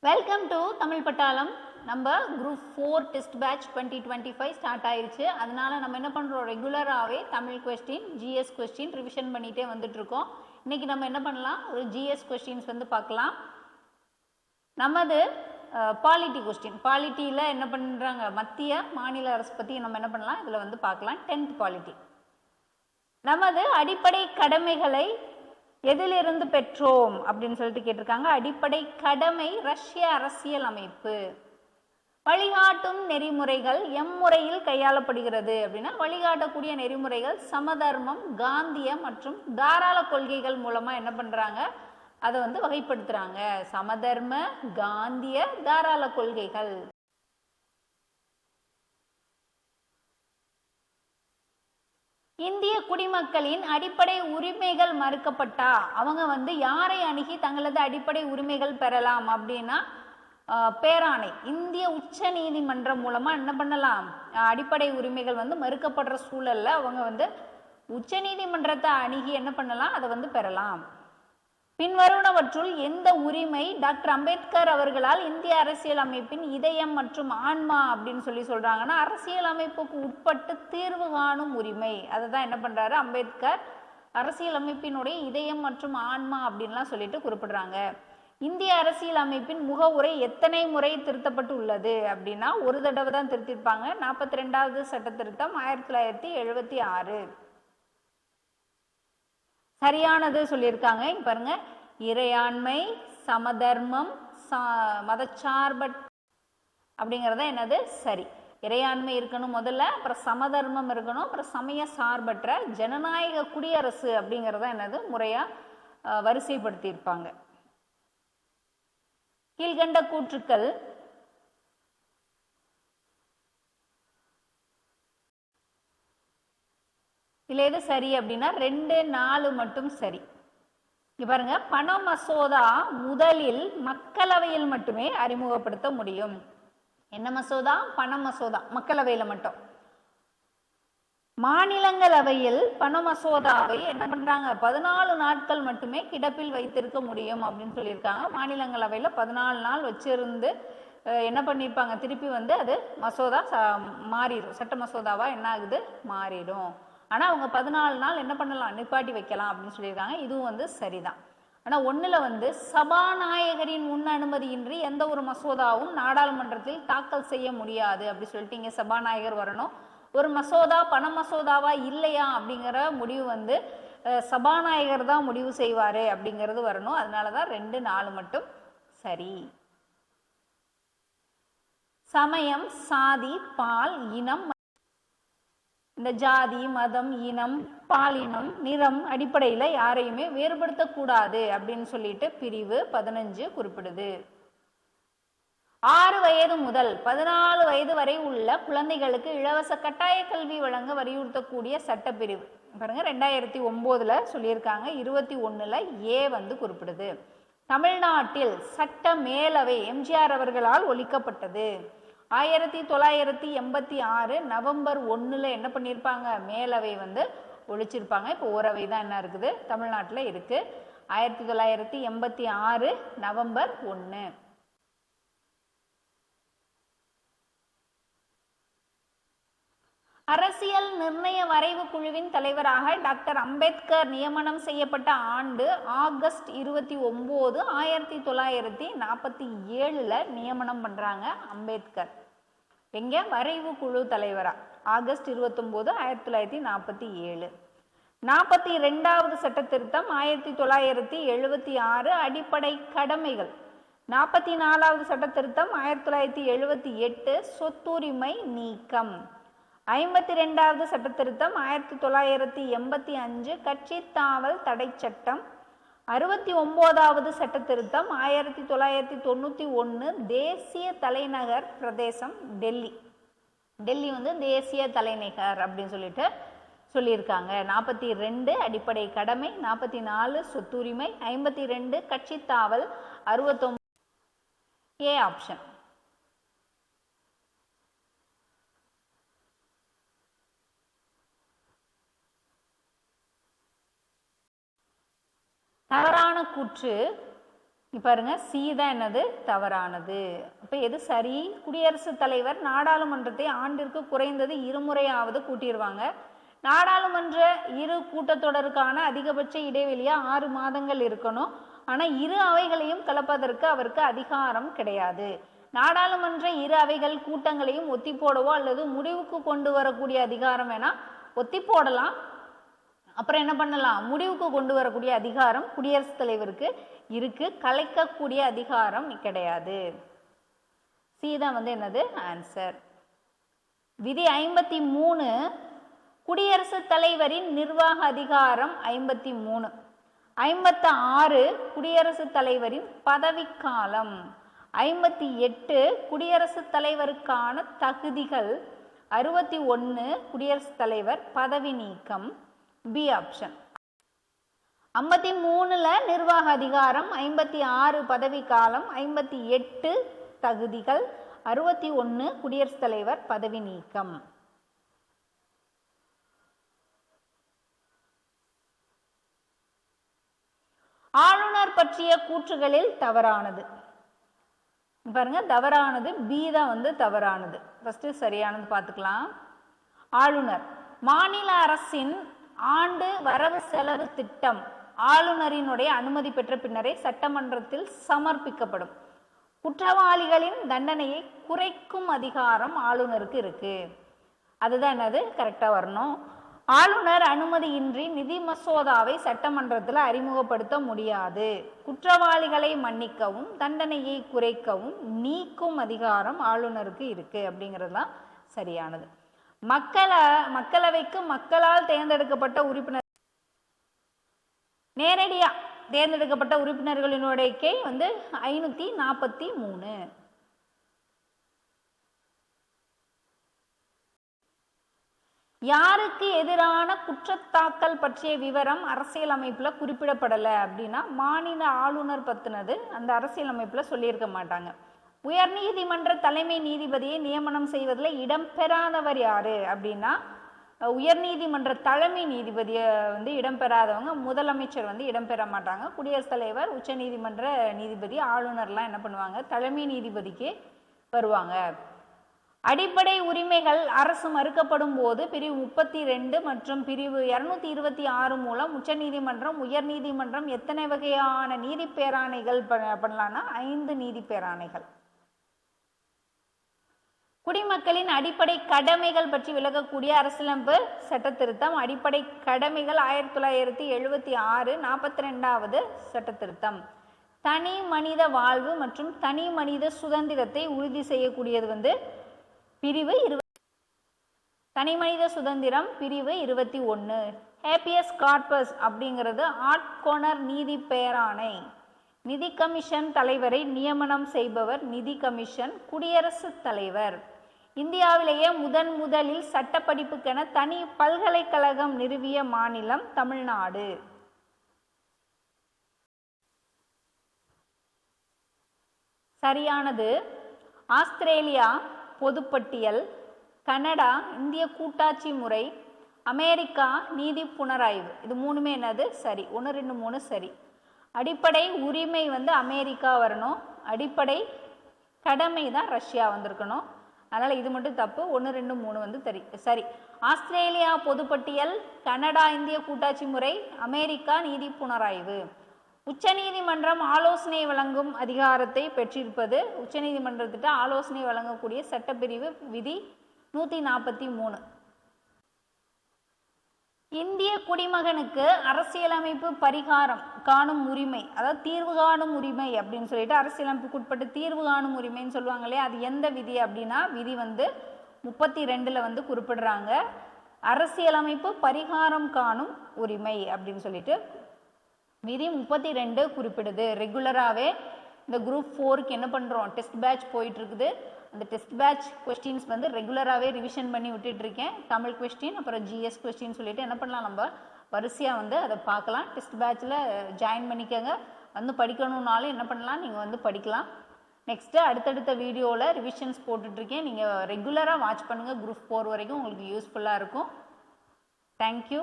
Welcome to Tamil பட்டாளம். நம்ம group 4 test batch 2025 start ஆயிருச்சு. அதனால நம்ம என்ன பண்ணுறோம், ரெகுலராகவே Tamil question, GS question revision பண்ணிகிட்டே வந்துட்டுருக்கோம். இன்றைக்கி நம்ம என்ன பண்ணலாம், ஒரு ஜிஎஸ் கொஸ்டின்ஸ் வந்து பார்க்கலாம். நமது பாலிட்டி கொஸ்டின், பாலிட்டியில் என்ன பண்ணுறாங்க, மத்திய மாநில அரசு பற்றி நம்ம என்ன பண்ணலாம், இதில் வந்து பார்க்கலாம். 10th polity. நமது அடிப்படை கடமைகளை எதிலிருந்து பெற்றோம் அப்படின்னு சொல்லிட்டு கேட்டிருக்காங்க. அடிப்படை கடமை ரஷ்ய அரசியல் அமைப்பு. வழிகாட்டும் நெறிமுறைகள் எம்முறையில் கையாளப்படுகிறது அப்படின்னா, வழிகாட்டக்கூடிய நெறிமுறைகள் சமதர்மம், காந்தியம் மற்றும் தாராள கொள்கைகள் மூலமா என்ன பண்றாங்க, அதை வந்து வகைப்படுத்துறாங்க. சமதர்ம, காந்திய, தாராள கொள்கைகள். இந்திய குடிமக்களின் அடிப்படை உரிமைகள் மறுக்கப்பட்டா அவங்க வந்து யாரை அணுகி தங்களது அடிப்படை உரிமைகள் பெறலாம் அப்படின்னா, பேராணை, இந்திய உச்ச நீதிமன்றம் மூலமா என்ன பண்ணலாம், அடிப்படை உரிமைகள் வந்து மறுக்கப்படுற சூழல்ல அவங்க வந்து உச்ச நீதிமன்றத்தை அணுகி என்ன பண்ணலாம், அதை வந்து பெறலாம். பின்வருவனவற்றுள் எந்த உரிமை டாக்டர் அம்பேத்கர் அவர்களால் இந்திய அரசியல் அமைப்பின் இதயம் மற்றும் ஆன்மா அப்படின்னு சொல்றாங்கன்னா, அரசியல் அமைப்புக்கு உட்பட்டு தீர்வு காணும் உரிமை. அதை தான் என்ன பண்றாரு அம்பேத்கர், அரசியல் அமைப்பினுடைய இதயம் மற்றும் ஆன்மா அப்படின்லாம் சொல்லிட்டு குறிப்பிடுறாங்க. இந்திய அரசியல் அமைப்பின் முகவுரை எத்தனை முறை திருத்தப்பட்டு உள்ளது அப்படின்னா, ஒரு தடவை தான் திருத்திருப்பாங்க. 42வது சட்ட திருத்தம் 1976. சரியானது சொல்லியிருக்காங்க. இங்க பாருங்க, இறையாண்மை, சமதர்மம், மதச்சார்பற்ற அப்படிங்கிறத என்னது சரி. இறையாண்மை இருக்கணும் முதல்ல, அப்புறம் சமதர்மம் இருக்கணும், அப்புறம் சமய சார்பற்ற ஜனநாயக குடியரசு அப்படிங்கிறத என்னது முறையா வரிசைப்படுத்தியிருப்பாங்க. கீழ்கண்ட கூற்றுக்கள் இல்லை எது சரி அப்படின்னா 2, 4 மட்டும் சரி. இங்க பாருங்க, பண மசோதா முதலில் மக்களவையில் மட்டுமே அறிமுகப்படுத்த முடியும். என்ன மசோதா, பண மசோதா மக்களவையில் மட்டும். மாநிலங்களவையில் பண மசோதாவை என்ன பண்றாங்க, 14 நாட்கள் மட்டுமே கிடப்பில் வைத்திருக்க முடியும் அப்படின்னு சொல்லியிருக்காங்க. மாநிலங்களவையில் 14 நாள் வச்சிருந்து என்ன பண்ணியிருப்பாங்க, திருப்பி வந்து அது மசோதா மாறிடும், சட்ட மசோதாவா என்ன ஆகுது, மாறிடும். ஆனால் அவங்க 14 நாள் என்ன பண்ணலாம், நிப்பாட்டி வைக்கலாம் அப்படின்னு சொல்லியிருக்காங்க. இதுவும் வந்து சரிதான். ஆனால் ஒன்றில் வந்து சபாநாயகரின் முன் அனுமதியின்றி எந்த ஒரு மசோதாவும் நாடாளுமன்றத்தில் தாக்கல் செய்ய முடியாது அப்படி சொல்லிட்டு இங்கே சபாநாயகர் வரணும். ஒரு மசோதா பண மசோதாவா இல்லையா அப்படிங்கிற முடிவு வந்து சபாநாயகர் தான் முடிவு செய்வார் அப்படிங்கிறது வரணும். அதனால தான் 2, 4 மட்டும் சரி. சமயம், சாதி, பால், இனம், இந்த ஜாதி, மதம், இனம், பாலினம், நிறம் அடிப்படையில் யாரையுமே வேறுபடுத்தக்கூடாது அப்படின்னு சொல்லிட்டு பிரிவு 15 குறிப்பிடுது. 6 வயது முதல் 14 வயது வரை உள்ள குழந்தைகளுக்கு இலவச கட்டாய கல்வி வழங்க வலியுறுத்தக்கூடிய சட்டப்பிரிவு பாருங்க 2009 சொல்லியிருக்காங்க. 21 ஏ வந்து குறிப்பிடுது. தமிழ்நாட்டில் சட்ட மேலவை எம்ஜிஆர் அவர்களால் ஒலிக்கப்பட்டது. 1986 நவம்பர் 1 என்ன பண்ணியிருப்பாங்க, மேலவை வந்து ஒழிச்சிருப்பாங்க. இப்போ ஓரவை தான் என்ன இருக்குது, தமிழ்நாட்டில் இருக்கு. 1986 நவம்பர் 1. அரசியல் நிர்ணய வரைவு குழுவின் தலைவராக டாக்டர் அம்பேத்கர் நியமனம் செய்யப்பட்ட ஆண்டு ஆகஸ்ட் 29, 1947 நியமனம் பண்றாங்க அம்பேத்கர். எங்க, வரைவு குழு தலைவரா ஆகஸ்ட் 29, 1947. 42வது சட்ட திருத்தம் 1976 அடிப்படை கடமைகள். 44வது சட்ட திருத்தம் 1978 சொத்துரிமை நீக்கம். 52வது சட்ட திருத்தம் 1985 கட்சி தாவல் தடை சட்டம். 69வது சட்ட திருத்தம் 1991 தேசிய தலைநகர் பிரதேசம் டெல்லி. டெல்லி வந்து தேசிய தலைநகர் அப்படின்னு சொல்லிட்டு சொல்லியிருக்காங்க. 42 அடிப்படை கடமை, 44 சொத்துரிமை, 52 கட்சி தாவல், 69 ஏ ஆப்ஷன். தவறான கூற்று இப்போ பாருங்க சி தான் என்னது தவறானது. அப்போ எது சரி? குடியரசுத் தலைவர் நாடாளுமன்றத்தை ஆண்டிற்கு குறைந்தது 2 முறையாவது கூட்டிடுவாங்க. நாடாளுமன்ற இரு கூட்டத்தொடருக்கான அதிகபட்ச இடைவெளியா 6 மாதங்கள் இருக்கணும். ஆனால் இரு அவைகளையும் கலப்பதற்கு அவருக்கு அதிகாரம் கிடையாது. நாடாளுமன்ற இரு அவைகள் கூட்டங்களையும் ஒத்தி போடவோ அல்லது முடிவுக்கு கொண்டு வரக்கூடிய அதிகாரம் வேணா ஒத்தி போடலாம். அப்புறம் என்ன பண்ணலாம்? முடிவுக்கு கொண்டு வரக்கூடிய அதிகாரம் குடியரசுத் தலைவருக்கு இருக்கு. கலைக்கக்கூடிய அதிகாரம் கிடையாது. சி தான் வந்து என்னது ஆன்சர். விதி 53 குடியரசுத் தலைவரின் நிர்வாக அதிகாரம் 53. 56 குடியரசுத் தலைவரின் பதவிக்காலம். 58 குடியரசுத் தலைவருக்கான தகுதிகள். 61 குடியரசுத் தலைவர் பதவி நீக்கம். B option. 53ல நிர்வாக அதிகாரம், 56 பதவிக்காலம், 58 தகுதிகள், 61 குடியரசுத் தலைவர் பதவி நீக்கம். ஆளுநர் பற்றிய கூற்றுகளில் தவறானது. பாருங்க தவறானது பி தான் வந்து தவறானது. ஃபர்ஸ்ட் சரியானது பார்த்துக்கலாம். ஆளுநர் மாநில அரசின் ஆண்டு வரவு செலவு திட்டம் ஆளுநரினுடைய அனுமதி பெற்ற பின்னரே சட்டமன்றத்தில் சமர்ப்பிக்கப்படும். குற்றவாளிகளின் தண்டனையை குறைக்கும் அதிகாரம் ஆளுநருக்கு இருக்கு. அதுதான் என்னது கரெக்டா வரணும். ஆளுநர் அனுமதியின்றி நிதி மசோதாவை சட்டமன்றத்தில் அறிமுகப்படுத்த முடியாது. குற்றவாளிகளை மன்னிக்கவும் தண்டனையை குறைக்கவும் நீக்கும் அதிகாரம் ஆளுநருக்கு இருக்கு அப்படிங்கிறது தான் சரியானது. மக்களவைக்கு மக்களால் தேர்ந்தெடுக்கப்பட்ட உறுப்பினர் நேரடியா தேர்ந்தெடுக்கப்பட்ட உறுப்பினர்களினுடைய எண்ணிக்கை வந்து 543. யாருக்கு எதிரான குற்றத்தாக்கல் பற்றிய விவரம் அரசியலமைப்புல குறிப்பிடப்படலை அப்படின்னா மாநில ஆளுநர் பத்தினது அந்த அரசியலமைப்புல சொல்லியிருக்க மாட்டாங்க. உயர்நீதிமன்ற தலைமை நீதிபதியை நியமனம் செய்வதில் இடம்பெறாதவர் யாரு அப்படின்னா உயர்நீதிமன்ற தலைமை நீதிபதியை வந்து இடம்பெறாதவங்க முதலமைச்சர் வந்து இடம்பெற மாட்டாங்க. குடியரசுத் தலைவர், உச்ச நீதிமன்ற நீதிபதி, ஆளுநர்லாம் என்ன பண்ணுவாங்க? தலைமை நீதிபதிக்கு வருவாங்க. அடிப்படை உரிமைகள் அரசு மறுக்கப்படும் போது பிரிவு 32 மற்றும் பிரிவு 226 மூலம் உச்ச நீதிமன்றம், உயர் நீதிமன்றம் எத்தனை வகையான நீதி பேராணைகள் பண்ணலாம்னா 5 நீதி பேராணைகள். குடிமக்களின் அடிப்படை கடமைகள் பற்றி விளக்கக்கூடிய அரசியலமைப்பு சட்ட திருத்தம். அடிப்படை கடமைகள் 1976 42வது சட்ட திருத்தம். தனி மனித வாழ்வு மற்றும் தனி மனித சுதந்திரத்தை உறுதி செய்யக்கூடியது வந்து பிரிவு 20. தனி மனித சுதந்திரம் பிரிவு 21. ஹேபியஸ் கார்பஸ் அப்படிங்கிறது ஆட்கொணர் நீதி பேராணை. நிதி கமிஷன் தலைவரை நியமனம் செய்பவர் நிதி கமிஷன், குடியரசுத் தலைவர். இந்தியாவிலேயே முதலில் சட்ட படிப்புக்கென தனி பல்கலைக்கழகம் நிறுவிய மாநிலம் தமிழ்நாடு. சரியானது ஆஸ்திரேலியா பொதுப்பட்டியல், கனடா இந்திய கூட்டாட்சி முறை, அமெரிக்கா நீதி புனராய்வு. இது மூணுமே என்னது சரி. 1 2 3 சரி. அடிப்படை உரிமை வந்து அமெரிக்கா வரணும். அடிப்படை கடமை தான் ரஷ்யா வந்திருக்கணும். அதனால் இது மட்டும் தப்பு. 1 2 3 வந்து சரி. ஆஸ்திரேலியா பொதுப்பட்டியல், கனடா இந்திய கூட்டாட்சி முறை, அமெரிக்கா நீதி புனராய்வு. உச்சநீதிமன்றம் ஆலோசனை வழங்கும் அதிகாரத்தை பெற்றிருப்பது. உச்சநீதிமன்றத்திட்ட ஆலோசனை வழங்கக்கூடிய சட்டப்பிரிவு விதி 143. இந்திய குடிமகனுக்கு அரசியலமைப்பு பரிகாரம் காணும் உரிமை, அதாவது தீர்வு காணும் உரிமை அப்படின்னு சொல்லிட்டு அரசியலமைப்புக்கு உட்பட்டு தீர்வு காணும் உரிமைன்னு சொல்லுவாங்க இல்லையா, அது எந்த விதி அப்படின்னா விதி வந்து 32 வந்து குறிப்பிடுறாங்க. அரசியலமைப்பு பரிகாரம் காணும் உரிமை அப்படின்னு சொல்லிட்டு விதி 32 குறிப்பிடுது. ரெகுலராகவே இந்த குரூப் 4க்கு என்ன பண்ணுறோம், டெஸ்ட் பேட்ச் போயிட்டு இருக்குது. அந்த டெஸ்ட் பேட்ச் கொஸ்டின்ஸ் வந்து ரெகுலராகவே ரிவிஷன் பண்ணி விட்டுட்டு இருக்கேன். தமிழ் கொஸ்டின் அப்புறம் ஜிஎஸ் கொஸ்டின் சொல்லிட்டு என்ன பண்ணலாம், நம்ம வரிசையாக வந்து அதை பார்க்கலாம். டெஸ்ட் பேட்சில் ஜாயின் பண்ணிக்கோங்க. வந்து படிக்கணுன்னாலும் என்ன பண்ணலாம், நீங்கள் வந்து படிக்கலாம். நெக்ஸ்ட்டு அடுத்தடுத்த வீடியோவில் ரிவிஷன்ஸ் போட்டுட்ருக்கேன். நீங்கள் ரெகுலராக வாட்ச் பண்ணுங்கள். குரூப் 4 வரைக்கும் உங்களுக்கு யூஸ்ஃபுல்லாக இருக்கும். தேங்க்யூ.